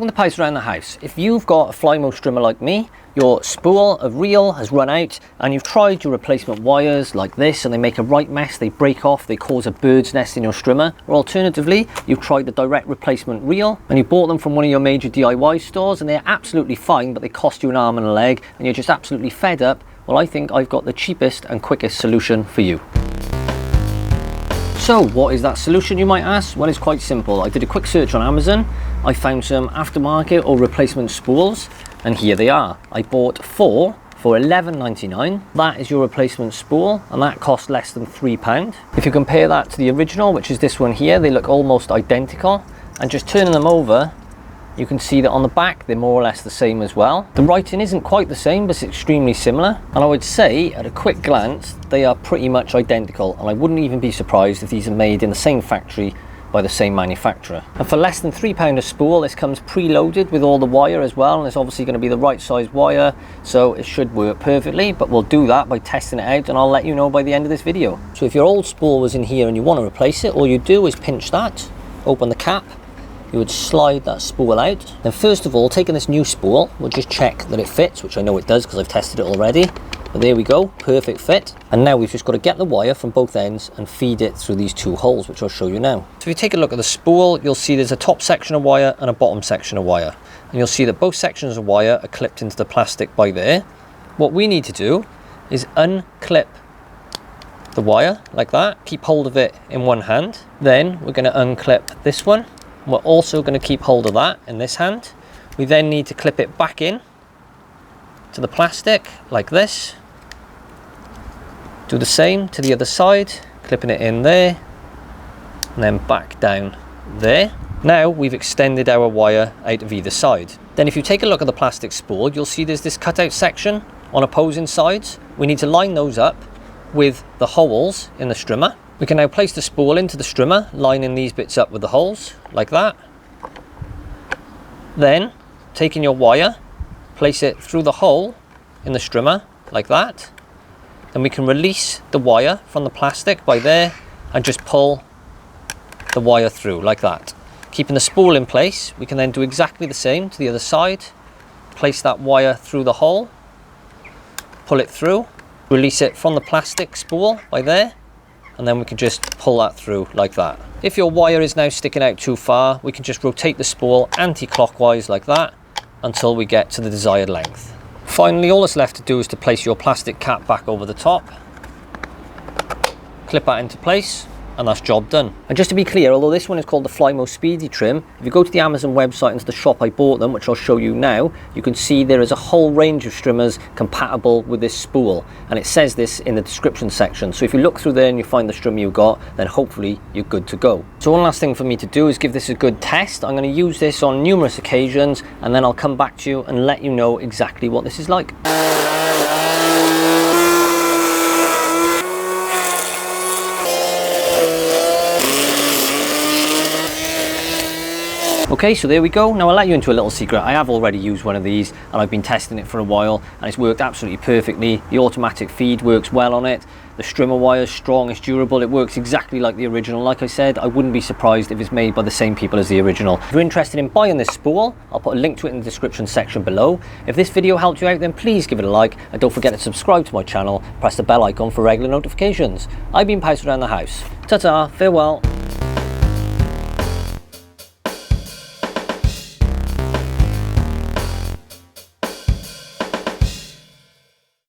On the pipes around the house, if you've got a Flymo strimmer like me, your spool of reel has run out and you've tried your replacement wires like this and they make a right mess, they break off, they cause a bird's nest in your strimmer, or alternatively you've tried the direct replacement reel and you bought them from one of your major DIY stores and they're absolutely fine but they cost you an arm and a leg and you're just absolutely fed up, well, I think I've got the cheapest and quickest solution for you. So what is that solution, you might ask? Well, it's quite simple. I did a quick search on Amazon, I found some aftermarket or replacement spools, and here they are. I bought 4 for $11.99. That is your replacement spool, and that cost less than £3. If you compare that to the original, which is this one here, they look almost identical, and just turning them over, you can see that on the back they're more or less the same as well. The writing isn't quite the same, but it's extremely similar, and I would say at a quick glance they are pretty much identical, and I wouldn't even be surprised if these are made in the same factory by the same manufacturer. And for less than £3 a spool, this comes preloaded with all the wire as well, and it's obviously going to be the right size wire, so it should work perfectly, but we'll do that by testing it out and I'll let you know by the end of this video. So if your old spool was in here and you want to replace it, all you do is pinch that, open the cap, you would slide that spool out. Then first of all, taking this new spool, we'll just check that it fits, which I know it does because I've tested it already. But there we go, perfect fit. And now we've just got to get the wire from both ends and feed it through these 2 holes, which I'll show you now. So if you take a look at the spool, you'll see there's a top section of wire and a bottom section of wire. And you'll see that both sections of wire are clipped into the plastic by there. What we need to do is unclip the wire like that, keep hold of it in one hand. Then we're going to unclip this one. We're also going to keep hold of that in this hand. We then need to clip it back in to the plastic like this. Do the same to the other side, clipping it in there and then back down there. Now we've extended our wire out of either side. Then if you take a look at the plastic spool, you'll see there's this cutout section on opposing sides. We need to line those up with the holes in the strimmer. We can now place the spool into the strimmer, lining these bits up with the holes, like that. Then, taking your wire, place it through the hole in the strimmer, like that. Then we can release the wire from the plastic by there, and just pull the wire through, like that. Keeping the spool in place, we can then do exactly the same to the other side. Place that wire through the hole, pull it through, release it from the plastic spool by there, and then we can just pull that through like that. If your wire is now sticking out too far, we can just rotate the spool anti-clockwise like that until we get to the desired length. Finally, all that's left to do is to place your plastic cap back over the top, clip that into place, and that's job done. And just to be clear, although this one is called the Flymo Speedy Trim, if you go to the Amazon website and to the shop I bought them, which I'll show you now, you can see there is a whole range of strimmers compatible with this spool, and it says this in the description section. So if you look through there and you find the strimmer you got, then hopefully you're good to go. So one last thing for me to do is give this a good test. I'm going to use this on numerous occasions, and then I'll come back to you and let you know exactly what this is like. Okay, so there we go. Now I'll let you into a little secret. I have already used one of these and I've been testing it for a while and it's worked absolutely perfectly. The automatic feed works well on it. The strimmer wire is strong, it's durable, it works exactly like the original. Like I said, I wouldn't be surprised if it's made by the same people as the original. If you're interested in buying this spool, I'll put a link to it in the description section below. If this video helped you out, then please give it a like and don't forget to subscribe to my channel. Press the bell icon for regular notifications. I've been Pipes Around the House. Ta-ta, farewell.